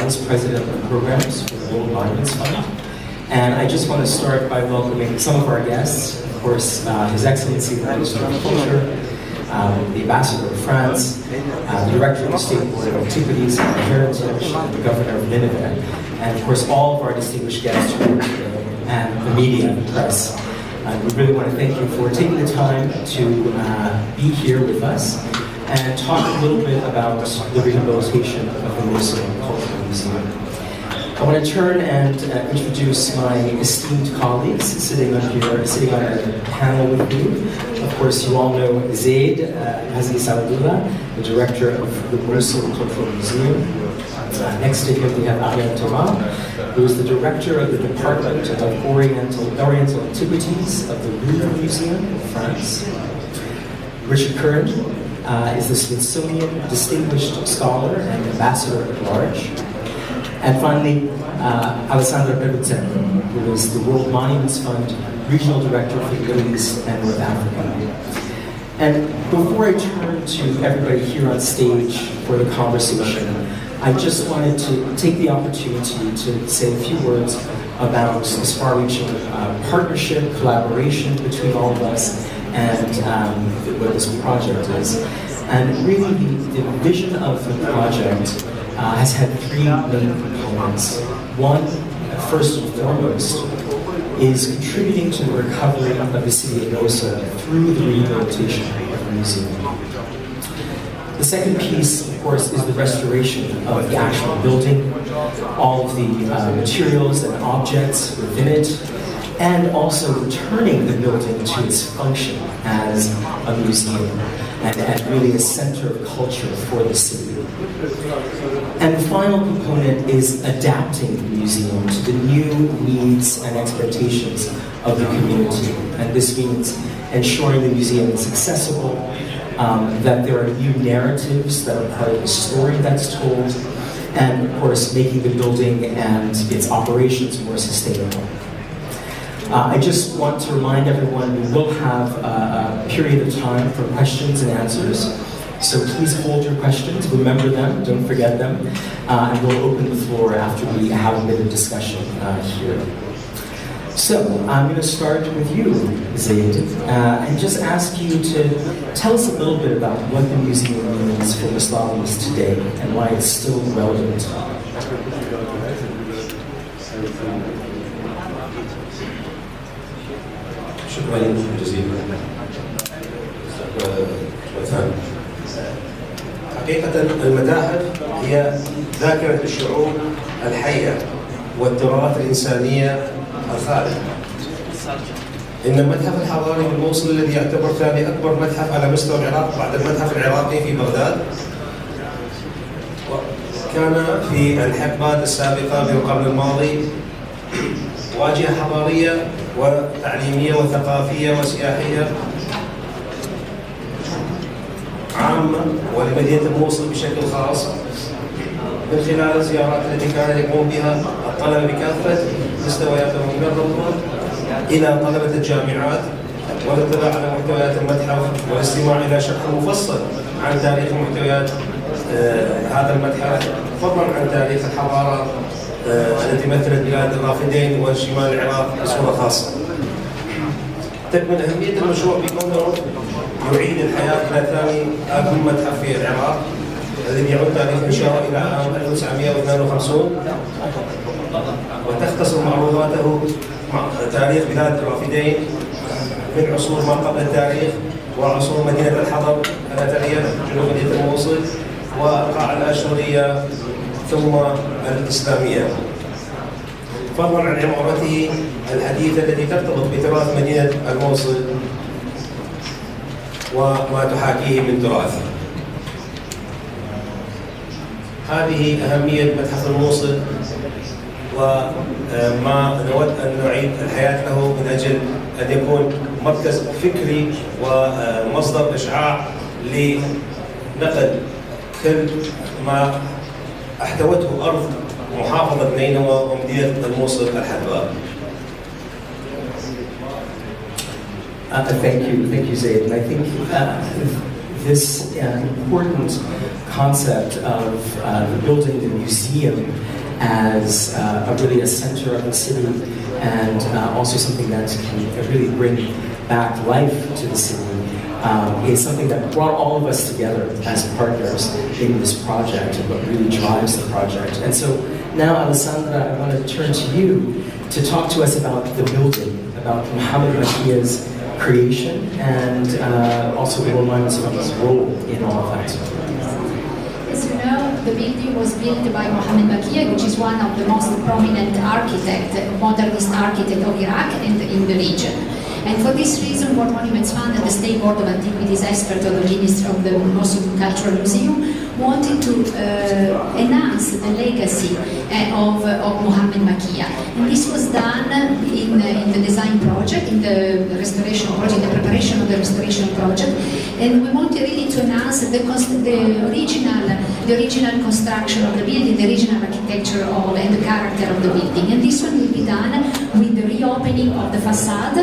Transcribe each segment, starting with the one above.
Vice President of Programs for the World Monuments Fund. And I just want to start by welcoming some of our guests. Of course, His Excellency the Minister of Culture, the Ambassador of France, the Director of the State Board of Antiquities and Heritage, and the Governor of Nineveh, and of course all of our distinguished guests who are here today, and the media and the press. We really want to thank you for taking the time to be here with us and talk a little bit about the rehabilitation of the Moصel Cultural Museum. I want to turn and introduce my esteemed colleagues sitting on a panel with me. Of course, you all know Zaid Aziz Abdullah, the director of the Moصel Cultural Museum. Next to him, we have Ariane Thomas, who is the director of the Department of Oriental Antiquities of the Louvre Museum in France. Richard Curran is the Smithsonian Distinguished Scholar and Ambassador at Large. And finally, Alessandra Peruzzetto, who is the World Monuments Fund Regional Director for the Middle East and North Africa. And before I turn to everybody here on stage for the conversation, I just wanted to take the opportunity to say a few words about this far-reaching partnership, collaboration between all of us and what this project is. And really, the vision of the project has had three main components. One, first and foremost, is contributing to the recovery of the city of Mosul through the rehabilitation of the museum. The second piece, of course, is the restoration of the actual building, all of the materials and objects within it, and also returning the building to its function as a museum and really a center of culture for the city. And the final component is adapting the museum to the new needs and expectations of the community. And this means ensuring the museum is accessible, that there are new narratives that are part of the story that's told, and of course making the building and its operations more sustainable. I just want to remind everyone we will have a period of time for questions and answers. So please hold your questions, remember them, don't forget them, and we'll open the floor after we have a bit of discussion here. So I'm going to start with you, Zaid, and just ask you to tell us a little bit about what the museum means for Muslims today and why it's still relevant. شكرا جزيلا. حقيقة المتاحف هي ذاكرة الشعوب الحية والتراث الإنسانية الخالد. إن المتحف الحضاري بالموصل الذي يعتبر ثاني أكبر متحف على مستوى العراق بعد المتحف العراقي في بغداد، كان في الحقبات السابقة من القرن الماضي واجهة حضارية وتعليمية وثقافية وسياحية عامة ولمدينة الموصل بشكل خاص من خلال الزيارات التي كان يقوم بها الطلبة بكافة مستوياتهم من الروضة إلى طلبة الجامعات والاطلاع على محتويات المتحف والاستماع إلى شرح مفصل عن تاريخ محتويات هذا المتحف، فضلا عن تاريخ الحضارة التي مثلت بلاد الرافدين وشمال العراق بصورة خاصة. تكمن أهمية المشروع بكونه يعيد الحياة إلى ثاني أهم متحف في العراق الذي يعود تاريخ إنشاؤه إلى عام 1952 وتختصر معروضاته تاريخ بلاد الرافدين من عصور ما قبل التاريخ وعصور مدينة الحضر الأثرية جنوب مدينة الموصل والقاعة الآشورية ثم الإسلامية، فضلا عن عمارته الحديثة التي ترتبط بتراث مدينة الموصل وما تحاكيه من تراث. هذه أهمية متحف الموصل وما نود أن نعيد الحياة له من أجل أن يكون مركز فكري ومصدر إشعاع لنقل كل ما احتوته أرض محافظة نينوى ومدينة الموصل الحدباء. Thank you, Zaid. And I think this important concept of the building the museum as really a center of the city, and also something that can really bring back life to the city, is something that brought all of us together as partners in this project and what really drives the project. And so now, Alessandra, I want to turn to you to talk to us about the building, about Mohammed Makia's creation, and also will remind us of his role in all of that. As you know, the building was built by Mohammed Makia, which is one of the most prominent modernist architect of Iraq and in the region. And for this reason, World Monuments Fund and the State Board of Antiquities expert of the Ministry of the Mosul Cultural Museum wanted to enhance the legacy of Mohammed Makia. And this was done in the design project, in the restoration project, the preparation of the restoration project. And we wanted really to enhance the original construction of the building, the original architecture and the character of the building. And this one will be done with the reopening of the facade,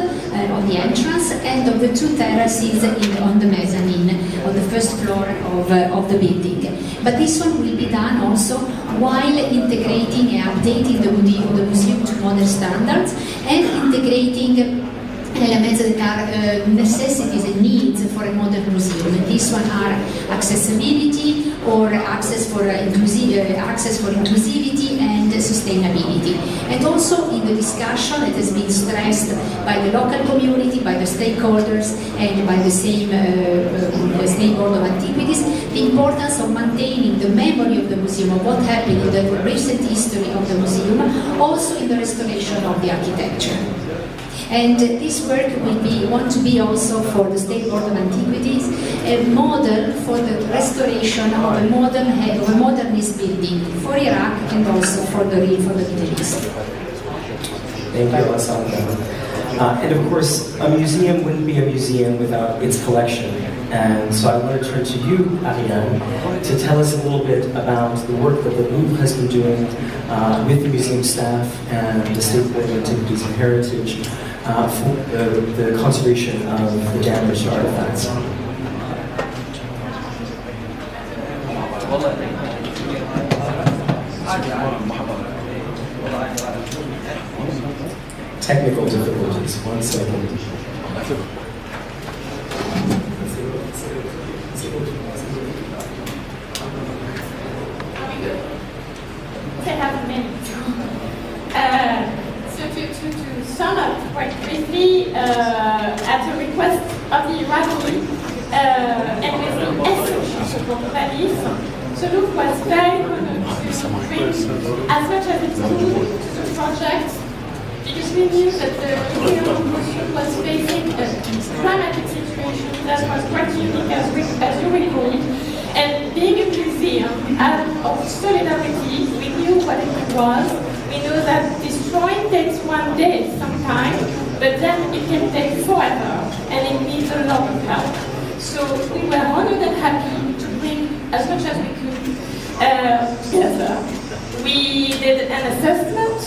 of the entrance, and of the two terraces on the mezzanine, on the first floor of the building. But this one will be done also while integrating and updating the museum to modern standards and integrating elements that are necessities and needs for a modern museum. And these one are accessibility or access for inclusivity and sustainability. And also in the discussion, it has been stressed by the local community, by the stakeholders, and by the same State Board of Antiquities, the importance of maintaining the memory of the museum, of what happened in the recent history of the museum, also in the restoration of the architecture. And this work want to be also for the State Board of Antiquities a model for the restoration of a modernist building for Iraq and also for the Middle East. Thank you, Alessandra. And of course, a museum wouldn't be a museum without its collection. And so I want to turn to you, Ariane, to tell us a little bit about the work that the Louvre has been doing with the museum staff and the State Board of Antiquities and Heritage for the conservation of the damaged artifacts. Technical difficulties, 1 second. To sum up quite briefly, at the request of the Iraqi and with the essential support of Paris, the Louvre was very honored to bring as much as it could to the project, because we knew that the museum was facing a dramatic situation that was quite unique, as you recall. And being a museum out of solidarity, we knew what it was. We know that destroying takes one day sometimes, but then it can take forever, and it needs a lot of help. So we were honored and happy to bring as much as we could together. We did an assessment,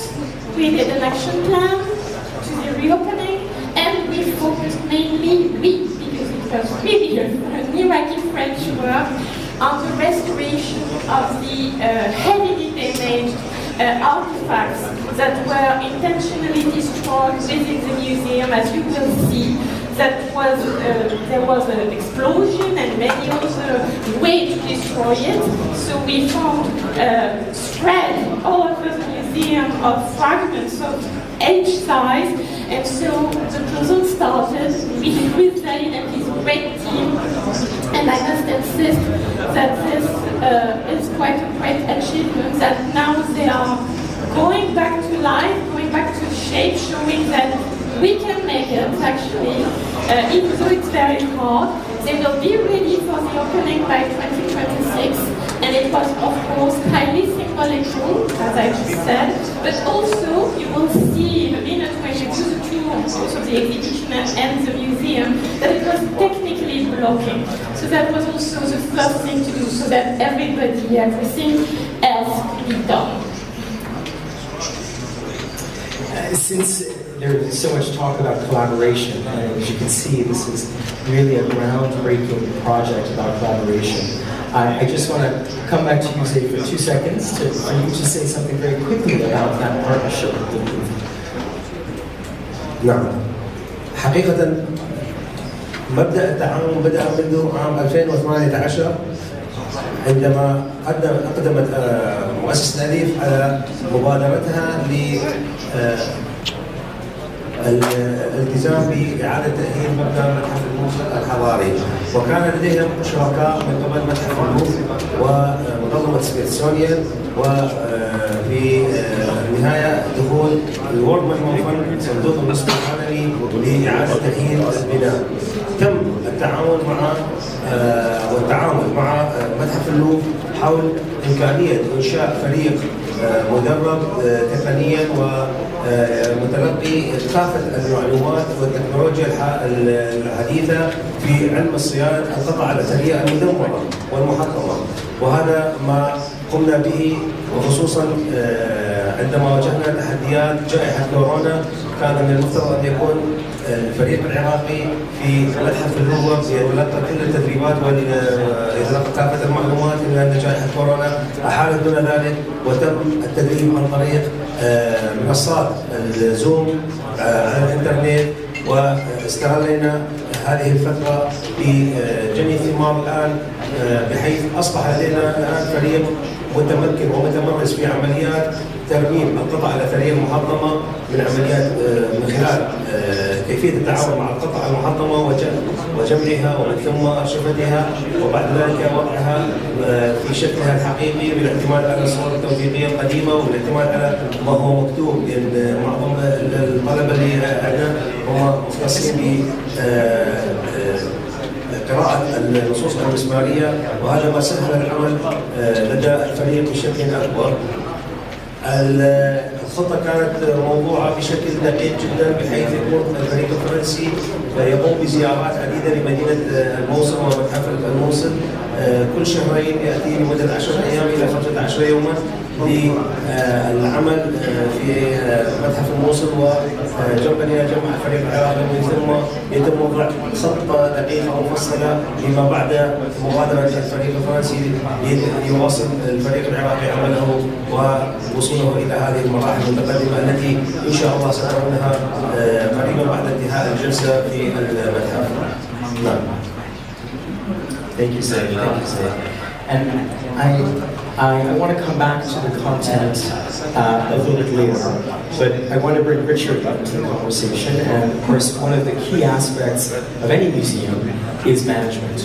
we did an action plan to the reopening, and we focused mainly, because it was really an Iraqi-French work, on the restoration of the heavily damaged artifacts that were intentionally destroyed within the museum. As you will see, there was an explosion and many other ways to destroy it. So we found spread all over the museum of fragments of each size, and so the proposal started with Hussein and his great team. And I must insist that this is quite a great achievement, that now they are going back to life, going back to shape, showing that we can make it actually, even though it's very hard. They will be ready for the opening by 2026, and it was of course highly symbolical, as I just said, but also you will see in a minute when you do the tour of the exhibition and the museum that it was technically blocking. So that was also the first thing to do, so that everything else could be done. Since there's so much talk about collaboration, and as you can see, this is really a groundbreaking project about collaboration. I just want to come back to you, Zay, for 2 seconds for you to say something very quickly about that partnership with the Louvre. نعم. حقيقة مبدأ التعاون بدأ منذ عام 2018 عندما أقدمت مؤسسة الأليف على مبادرتها الالتزام بإعادة تأهيل مبنى متحف الموصل الحضاري، وكان لديهم شركاء من قبل متحف اللوفر ومنظمة سميثسونيان، وفي النهاية دخول الورد مانوال فند صندوق النصب العالمي لإعادة تأهيل البناء. تم التعاون والتعامل مع متحف اللوفر حول إمكانية إنشاء فريق مدرب تقنيا ومتلقي كافة المعلومات والتكنولوجيا الحديثة في علم الصيانة القطع الأثرية المدمرة والمحطمة، وهذا ما قمنا به. وخصوصا عندما واجهنا تحديات جائحة كورونا كان من المفترض أن يكون الفريق العراقي في متحف اللوفر يتلقى كل التدريبات ويتلقى كافة المعلومات، إلا أن جائحة كورونا أحالت دون ذلك، وتم التدريب عن طريق منصات الزوم على الإنترنت، واستغلينا هذه الفترة بجني الثمار الآن، بحيث أصبح لدينا الآن فريق متمكن ومتمرس في عمليات ترميم القطع الأثرية المحطمة من عمليات من خلال كيفية التعامل مع القطع المحطمة وجمعها ومن ثم أرشفتها وبعد ذلك وضعها في شكلها الحقيقي، بالاعتماد على الصور التوثيقية القديمة والاعتماد على ما هو مكتوب، لأن معظم الطلبة اللي عندنا هم مختصين قراءة النصوص المسمارية، وهذا ما سهل العمل لدى الفريق بشكل أكبر. الخطة كانت موضوعة بشكل دقيق جدا، بحيث يكون الفريق الفرنسي يقوم بزيارات عديدة لمدينة الموصل ومتحف الموصل كل شهرين، يأتي لمدة 10 أيام إلى 15 يوما للعمل في متحف الموصل، وجمعا إلى جمع الفريق العراقي، ومن ثم يتم وضع خطة دقيقة ومفصلة لما بعد مغادرة الفريق الفرنسي ليواصل الفريق العراقي عمله ووصوله إلى هذه المراحل المتقدمة التي إن شاء الله سترونها قريبا بعد انتهاء الجلسة في المتحف. نعم. Thank you, Zay. Thank you, Zay. And I want to come back to the content a little bit later, but I want to bring Richard into the conversation. And of course, one of the key aspects of any museum is management.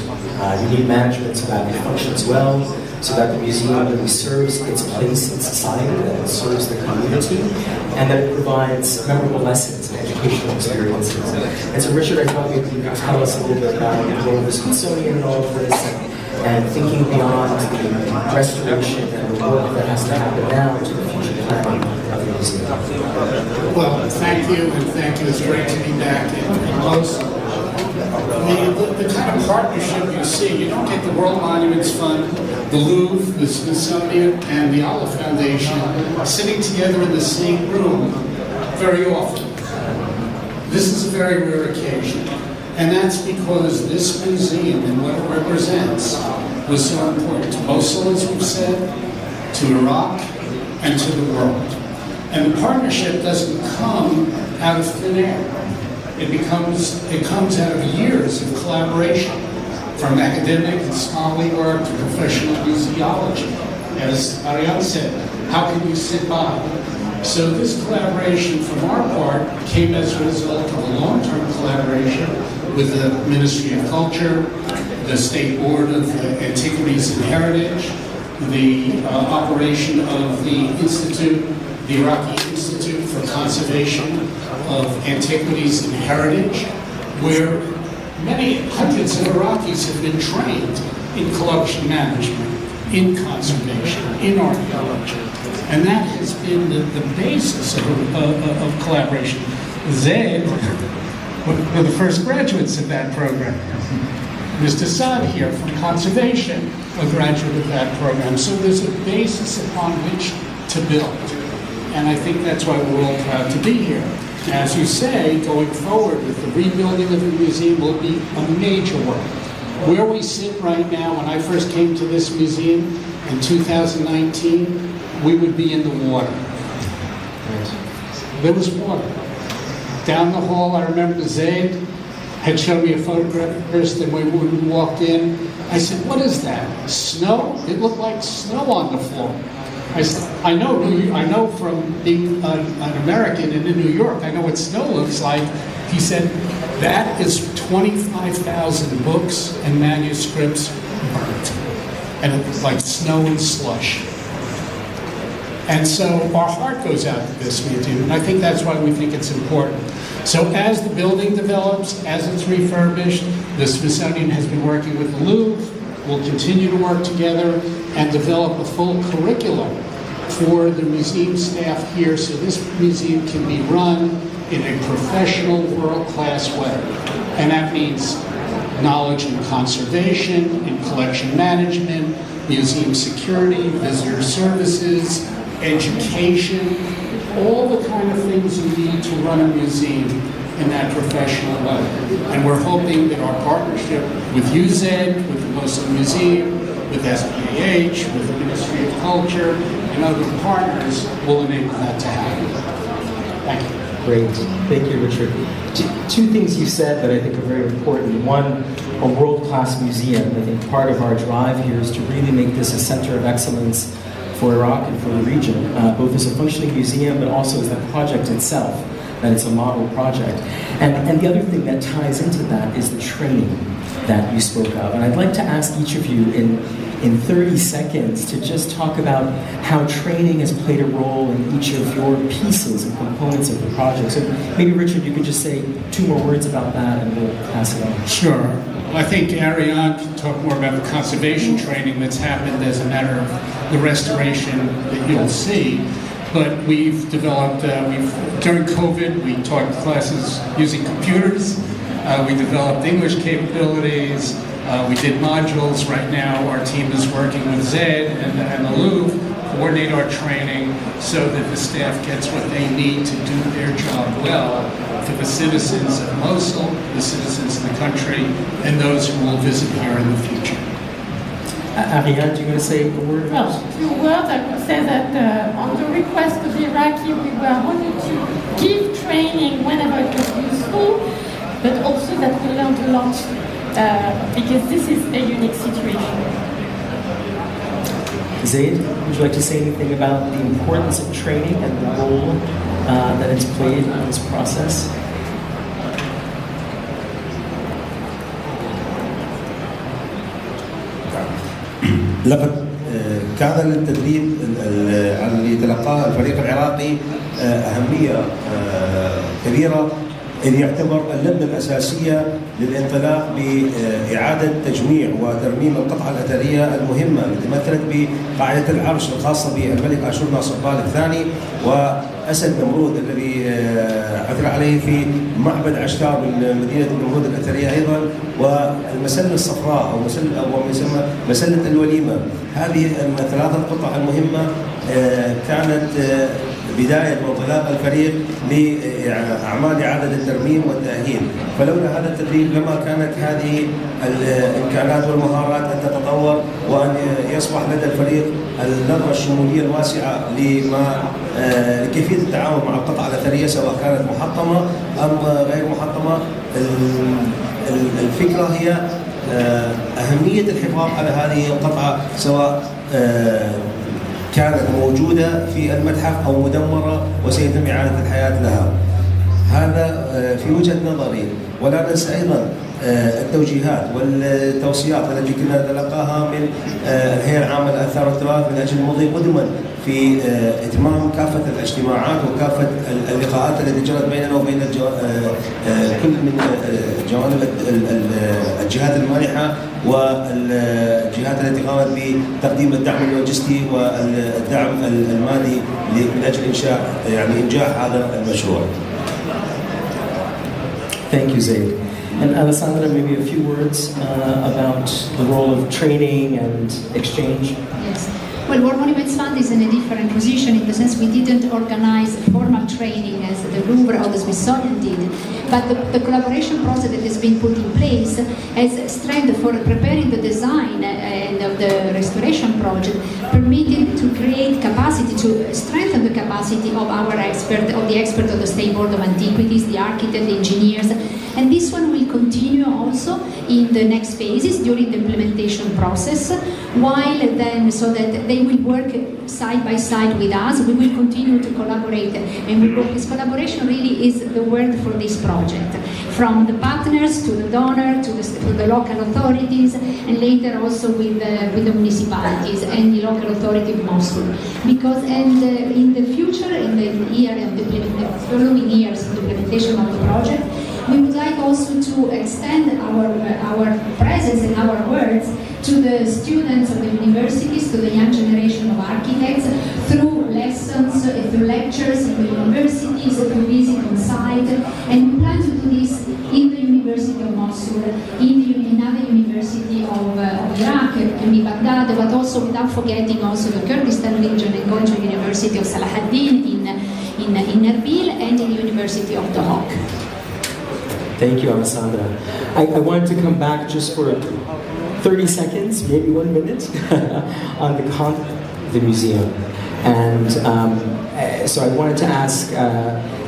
You need management so that it functions well, so that the museum really serves its place in society, that it serves the community, and that it provides memorable lessons and educational experiences. And so, Richard, I thought maybe you could tell us a little bit about the role of the Smithsonian in all of this, and thinking beyond the restoration and the work that has to happen now to the future planning of the museum. Well, thank you, and thank you. It's great to be back in Mosul. The kind of partnership you see, you don't get the World Monuments Fund, the Louvre, the Smithsonian, and the Olive Foundation sitting together in the same room very often. This is a very rare occasion. And that's because this museum and what it represents was so important to Mosul, as we've said, to Iraq, and to the world. And the partnership doesn't come out of thin air. It comes out of years of collaboration, from academic and scholarly work to professional museology. As Ariane said, how can you sit by? So this collaboration from our part came as a result of a long-term collaboration with the Ministry of Culture, the State Board of Antiquities and Heritage, the operation of the Institute, the Iraqi Institute for Conservation of Antiquities and Heritage, where many hundreds of Iraqis have been trained in collection management, in conservation, in archaeology. And that has been the basis of collaboration. Zaid were the first graduates of that program. Mr. Saad here from Conservation, a graduate of that program. So there's a basis upon which to build. And I think that's why we're all proud to be here. As you say, going forward with the rebuilding of the museum will be a major work. Where we sit right now, when I first came to this museum in 2019, we would be in the water. There was water. Down the hall, I remember Zaid had shown me a photograph first, and when we walked in, I said, "What is that? Snow?" It looked like snow on the floor. I said, I know from being an American and in New York, I know what snow looks like. He said, that is 25,000 books and manuscripts burnt. And it was like snow and slush. And so our heart goes out to this museum, and I think that's why we think it's important. So as the building develops, as it's refurbished, the Smithsonian has been working with the Louvre. We'll continue to work together and develop a full curriculum for the museum staff here so this museum can be run in a professional, world-class way. And that means knowledge and conservation, and collection management, museum security, visitor services, education, all the kind of things you need to run a museum in that professional way. And we're hoping that our partnership with UZ, with the Mosul Museum, with SPAH, with the Ministry of Culture, and other partners will enable that to happen. Thank you. Great. Thank you, Richard. Two things you said that I think are very important. One, a world-class museum. I think part of our drive here is to really make this a center of excellence for Iraq and for the region, both as a functioning museum, but also as the project itself, that it's a model project. And the other thing that ties into that is the training that you spoke of. And I'd like to ask each of you in 30 seconds to just talk about how training has played a role in each of your pieces and components of the project. So maybe, Richard, you could just say 2 more words about that and we'll pass it on. Sure. Well, I think Ariane can talk more about the conservation training that's happened as a matter of the restoration that you'll see. But we've developed, during COVID, we taught classes using computers. We developed English capabilities. We did modules. Right now, our team is working with Zed and the Louvre, coordinate our training so that the staff gets what they need to do their job well for the citizens of Mosul, the citizens of the country, and those who will visit here in the future. Ariane, do you want to say a word? Well, 2 words. I would say that on the request of the Iraqi, we were honored to give training whenever it was useful, but also that we learned a lot because this is a unique situation. Zaid, would you like to say anything about the importance of training and the role that it's played in this process? لقد كان للتدريب اللي تلقاه الفريق العراقي أهمية كبيرة، إذ يعتبر اللبنة الأساسية للانطلاق بإعادة تجميع وترميم القطعة الأثرية المهمة التي تمثلت بقاعدة العرش الخاصة بالملك آشور ناصر الثاني وأسد نمرود الذي عثر عليه في معبد عشتار من مدينة نمرود الأثرية أيضا، والمسلة الصفراء أو يسمى مسلة الوليمة. هذه الثلاثة قطع المهمة كانت بداية وانطلاق الفريق لأعمال إعادة الترميم والتأهيل. فلولا هذا التدريب لما كانت هذه الإمكانات والمهارات أن تتطور وأن يصبح لدى الفريق النظرة الشمولية الواسعة لكيفية التعامل مع القطع الأثرية سواء كانت محطمة أم غير محطمة. الفكرة هي أهمية الحفاظ على هذه القطعة سواء كانت موجودة في المتحف أو مدمرة وسيتم إعادة الحياة لها. هذا في وجهة نظري. ولا ننسى أيضا التوجيهات والتوصيات التي كنا نتلقاها من الهيئة العامة للآثار والتراث من أجل المضي قدما في إتمام كافة الاجتماعات وكافة اللقاءات التي جرت بيننا وبين كل من جوانب الجهات المانحة والجهات التي قامت بتقديم الدعم اللوجستي والدعم المالي من أجل إنجاح هذا المشروع. Thank you, Zaid. And Alessandra, maybe a few words about the role of training and exchange. Yes. Well, World Monuments Fund is in a different position in the sense we didn't organize formal training as the Louvre or the Smithsonian did, but the collaboration process that has been put in place has strengthened for preparing the design and of the restoration project, permitted to create capacity, to strengthen the capacity of our expert, of the expert of the State Board of Antiquities, the architect, the engineers, and this one will continue also in the next phases during the implementation process, while then, so that they will work side by side with us. We will continue to collaborate, and this collaboration really is the word for this project, from the partners to the donor to the local authorities, and later also with the municipalities and the local authority of Mosul. Because in the future, in the year and the following years of the implementation of the project, we would like also to extend our presence and our words to the students of the universities, to the young generation of architects, through lessons, through lectures in the universities, through visit on site, and we plan to do this in the University of Mosul, in another university of Iraq, can be Baghdad, but also without forgetting also the Kurdistan region, and going to the University of Salahuddin in Erbil, and in the University of Dohuk. Thank you, Alessandra. I wanted to come back just for 30 seconds, maybe 1 minute, on the content of the museum. And so I wanted to ask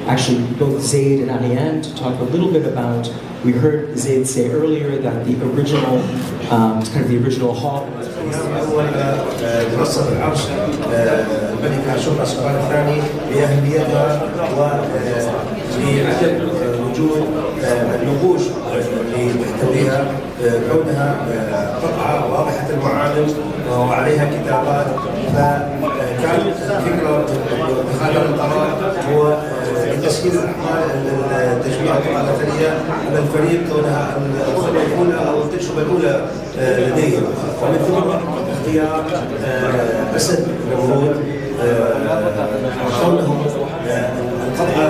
actually both Zaid and Ariane to talk a little bit about, we heard Zaid say earlier that the original, kind of the original hall. أول منصة العرش الملك عاشور السلطان الثاني بأهميتها ولعدم وجود النقوش اللي تحتويها، كونها قطعة واضحة المعالم وعليها كتابات، فكانت الفكرة اتخاذ القرار هو لتسهيل أعمال التجميع القطع الأثرية على الفريق، كونها الخطوة الأولى أو التجربة الأولى لديهم، ومن ثم اختيار أسد نمرود كونه القطعة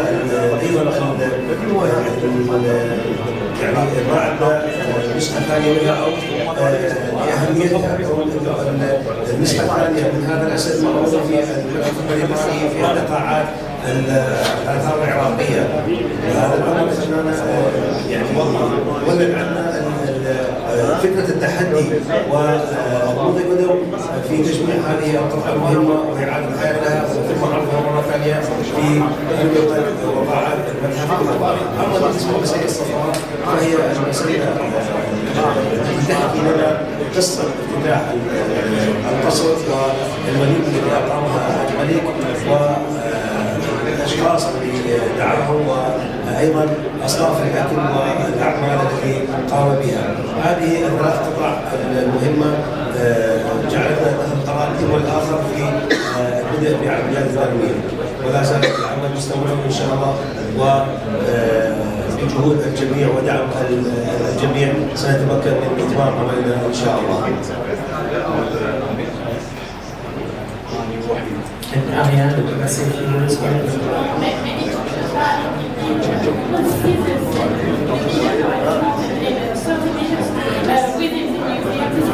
أيضا يعني بعد النسخة الثانية منها أو لأهميتها، النسخة الثانية من هذا الأسد موجودة في المتحف البريطاني في إحدى قاعات الآثار العراقية. هذا الأمر خلانا يعني ولد عنا فكرة التحدي ومضي بدر في تجميع هذه القطعة المهمة وإعادة الحياة لها وثم عرضها مرة ثانية في أنقطة وقاعات المتحف الحضاري. أما بالنسبة لمسائل الصفراء فهي المسألة تحكي لنا قصة افتتاح القصر والملك الذي أقامها الملك والأشخاص اللي دعاهم وأيضا أصناف الأكل والأعمال التي قام بها. هذه الثلاث قطع المهمة جعلتنا ناخذ قرار والآخر في البدء بعمليات التنمية، ولا زال العمل مستمر إن شاء الله، وبجهود الجميع ودعم الجميع سنتمكن من إتمام عملنا إن شاء الله. And Ariane, did you say a few words about it?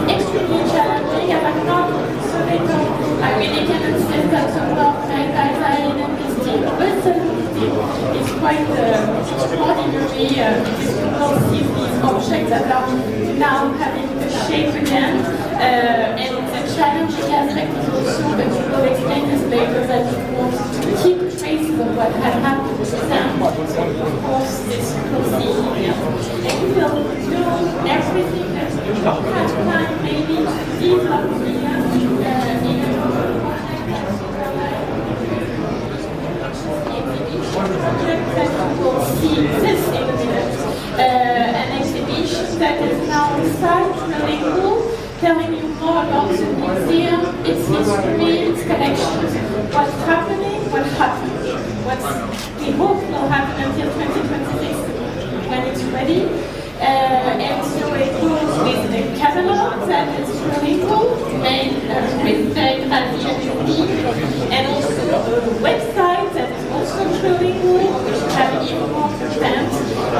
Extremely challenging, and I'm not so I really cannot say that about and this team, but it's quite extraordinary to see these objects that are now having a shape again, and the challenging aspect is also that you will explain this later, that you want to keep traces of what had happened to them. So of course this proceeding, and we will do everything that we have time maybe to develop an exhibition that is now inside really cool, telling you more about the museum, its history, its connections, what's happening, what happened, what we hope will happen until 2026 when it's ready. And so it goes with the catalog that is really cool, made with very and also a website that is also truly cool, which have even more content,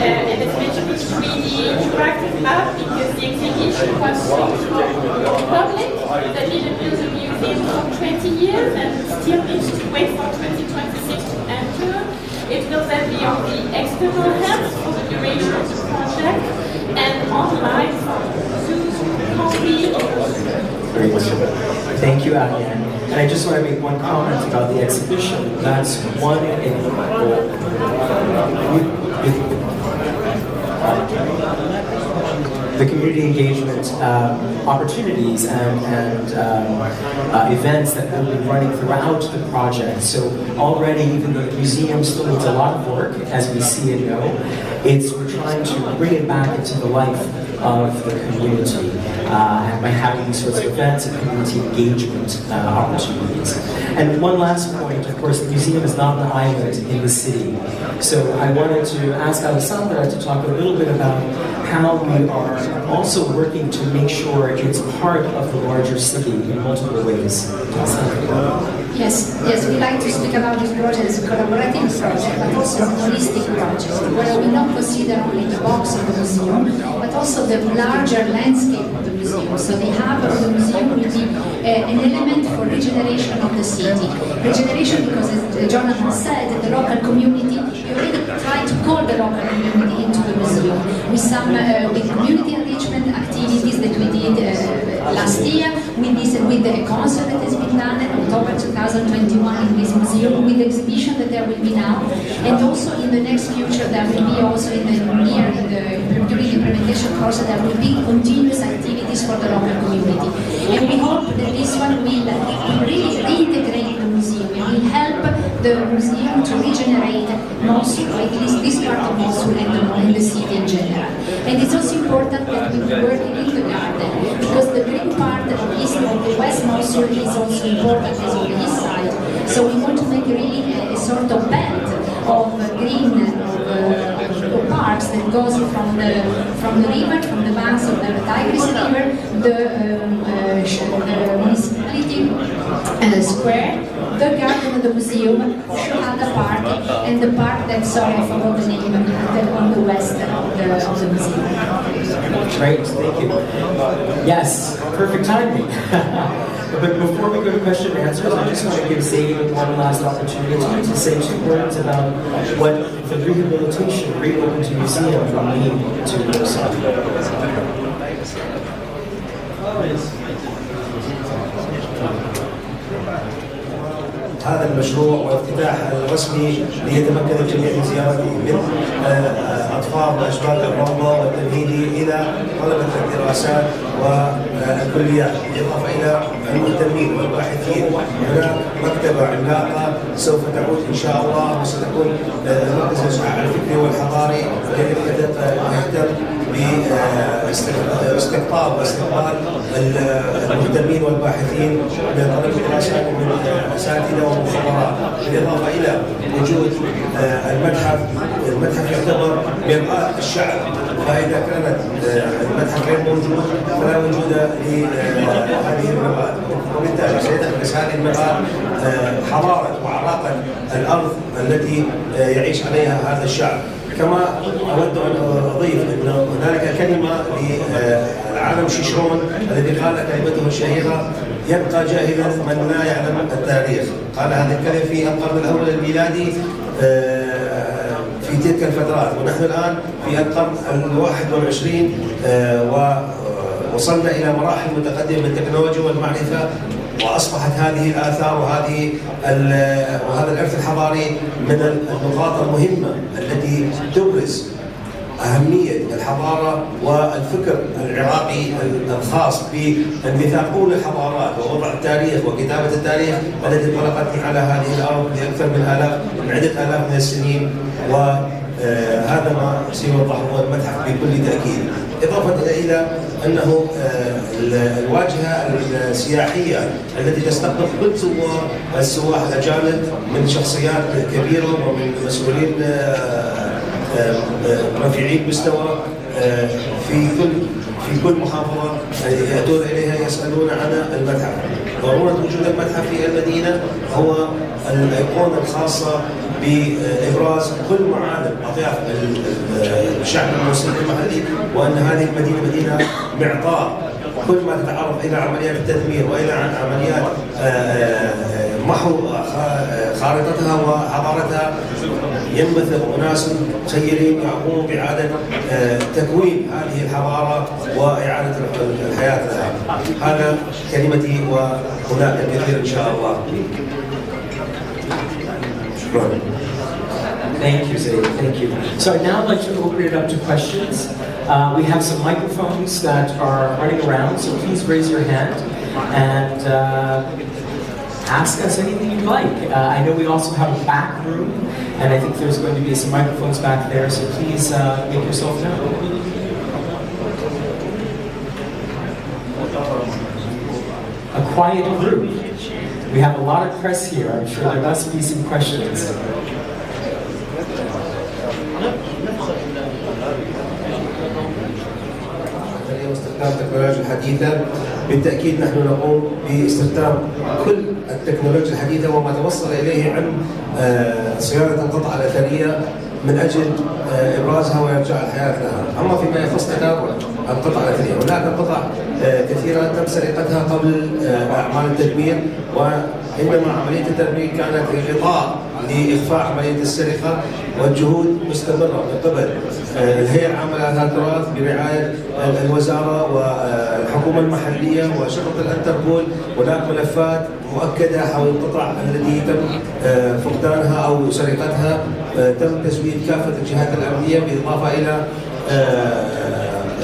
and it's basically 3D interactive up because the exhibition was sold for the public. They didn't use the museum for 20 years and still needs to wait for 2026 to enter. It will then be on the external hands for the duration of the project and online for Zoom, copy. Great. Thank you, Ariane. And I just want to make one comment about the exhibition. That's one example. The community engagement opportunities and events that will be running throughout the project. So already, even though the museum still needs a lot of work, as we see and know, we're trying to bring it back into the life of the community and by having these sorts of events and community engagement opportunities. And one last point, of course, the museum is not an island in the city. So I wanted to ask Alessandra to talk a little bit about how we are also working to make sure it's part of the larger city in multiple ways. Yes, we like to speak about this project as a collaborative project, but also as a holistic project, where we not consider only the box of the museum, but also the larger landscape of the museum. So the hub of the museum will be an element for regeneration of the city. Regeneration because, as Jonathan said, the local community, we already try to call the local community into the museum with some with community enrichment activities that we did last year, with the concert that has been done in October 2021 in this museum, with the exhibition that there will be now, and also in the next future there will be also during the implementation process there will be continuous activities for the local community. And we hope that this one will really reintegrate the museum and will help the museum to regenerate Mosul, or at least this part of Mosul and the city in general. And it's also important that we work in the garden, because the green part of the West Mosul is also important as on the east side. So we want to make really a sort of belt of green parks that goes from the river, from the banks of the Tigris River, the municipality square, the garden of the museum, Shuhada Park, and the park that, sorry, I forgot the name, on the west of the museum. Great, thank you. Yes, perfect timing. But before we go to question and answers, I just want to give Zaid one last opportunity to say 2 words about what the rehabilitation, reopening to museum will mean to yourself. هذا المشروع وافتتاح الرسمي ليتمكن الجميع من زيارته من اطفال واشبال الروضه والتمهيدي الى طلبه الدراسات والكليات، بالاضافه الى المهتمين والباحثين. هناك مكتبه عملاقه سوف تعود ان شاء الله وستكون مركز الفكري والحضاري يهتم باستقطاب واستقبال المهتمين والباحثين من طلبه الدراسات ومن اساتذه ومخبرات، بالاضافه الى وجود المتحف يعتبر مرآة الشعب، فاذا كانت المتحف غير موجود فلا وجود لهذه المرآة، وبالتالي سيتحدث هذه المرآة حضاره وعراقه الارض التي يعيش عليها هذا الشعب. كما أود أن أضيف أن هنالك كلمة للعالم شيشرون الذي قال كلمته الشهيرة: يبقى جاهلا من لا يعلم التاريخ. قال هذه الكلمة في القرن الأول الميلادي في تلك الفترات، ونحن الآن في القرن 21 ووصلنا إلى مراحل متقدمة من التكنولوجيا والمعرفة، واصبحت هذه الاثار وهذا الارث الحضاري من النقاط المهمه التي تبرز اهميه الحضاره والفكر العراقي الخاص بانبثاق الحضارات ووضع التاريخ وكتابه التاريخ التي انطلقت على هذه الارض لاكثر من عده الاف من السنين، وهذا ما سيوضحه المتحف بكل تاكيد. إضافة إلى أنه الواجهة السياحية التي تستقبل كل السواح الأجانب من شخصيات كبيرة ومن مسؤولين رفيعي المستوى في في كل محافظة يأتون إليها يسألون عن المتحف. ضرورة وجود المتحف في المدينة هو الأيقونة الخاصة بإبراز كل معالم أطياف الشعب الموصلي المحلي، وأن هذه المدينة مدينة معطاء. كل ما تتعرض إلى عمليات التدمير وإلى عمليات محو خارطتها وحضارتها، ينبثق أناس خيرين يقومون بإعادة تكوين هذه الحضارة وإعادة الحياة لها. هذا كلمتي وهناك الكثير إن شاء الله. شكرا. Thank you, Zaid. Thank you. So I'd now like to open it up to questions. We have some microphones that are running around, so please raise your hand and ask us anything you'd like. I know we also have a back room, and I think there's going to be some microphones back there, so please make yourself known. A quiet group. We have a lot of press here. I'm sure there must be some questions. واستخدام التكنولوجيا الحديثة، بالتأكيد نحن نقوم باستخدام كل التكنولوجيا الحديثة وما توصل إليه عن صيانة القطع الأثرية من أجل إبرازها وإرجاع الحياة لها. أما فيما يخص تداول القطع الأثرية، هناك قطع كثيرة تم سرقتها قبل أعمال التدمير، وإنما عملية التدمير كانت غطاء لإخفاء عملية السرقة، والجهود مستمرة من قبل الهيئة العامة لآثار التراث برعاية الوزارة والحكومة المحلية وشرطة الانتربول. هناك ملفات مؤكدة حول القطع التي تم فقدانها أو سرقتها، تم تسوية كافة الجهات الأمنية بالإضافة إلى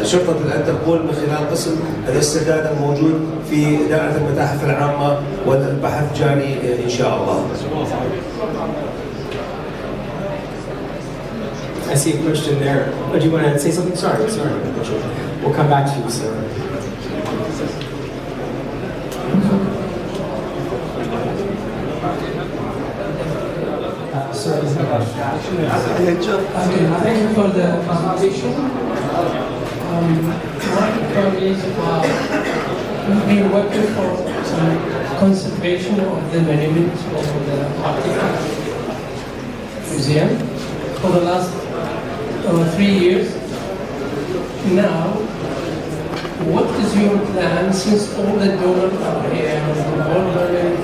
شرطة الانتربول من خلال قسم الاسترداد الموجود في دائرة المتاحف العامة، والبحث جاري إن شاء الله. I see a question there. Oh, do you want to say something? Sorry. We'll come back to you, sir. Thank you for the presentation. My query is we've been working for some conservation of the monuments of the artifact museum for the last 3 years. Now, what is your plan, since all the donors are here, the World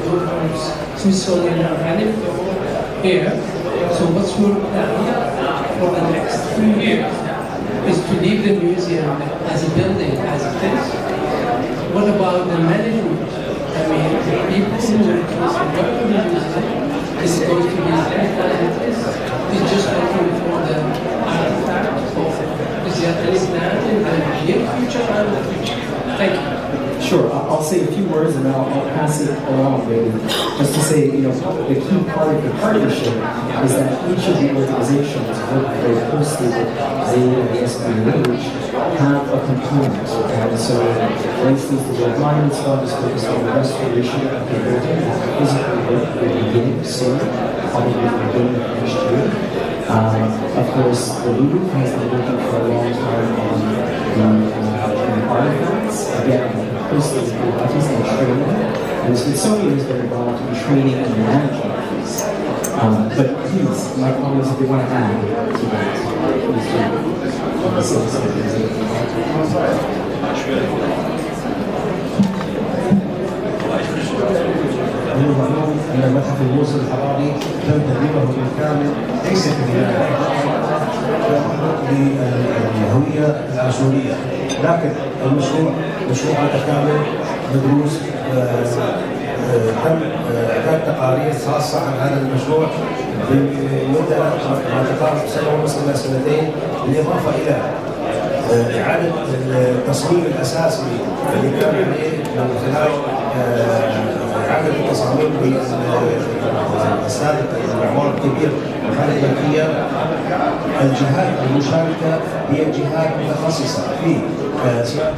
donors, Smithsonian are having here, so what's your plan for the next 2 years? Is to leave the museum as a building as it is? What about the management? I mean, the people who will work in the museum, is it going to be left as it is? Is just looking for the artifact, or is there any plan in the near future and the future? Thank you. Sure, I'll say a few words and I'll pass it along, maybe. Just to say, the key part of the partnership is that each of the organizations work very closely with Zaid and the SBH have a component. And so, for instance, the World Monuments Fund is focused on the restoration of the building. Physical work will begin soon, probably at the beginning of next year. Of course, the Louvre has been working for a long time on the artifacts. Again, closely with the artists and training. And the Smithsonian has been involved in training and managing these. But please, my colleagues, if they want to add to that, please المعلوم ان متحف الموصل الحضاري تم تدريبه بالكامل ليس كبناء للهويه الاشوريه، لكن المشروع مشروع متكامل مدروس. تم اعداد تقارير خاصه عن هذا المشروع بمده ما تقارب سنه ونصف الى سنتين، بالاضافه الى اعاده التصميم الاساسي اللي كان عليه من خلال إعادة التصاميم بالسابق المعمار الكبير والحالة الملكية. الجهات المشاركة هي جهات متخصصة في صيانة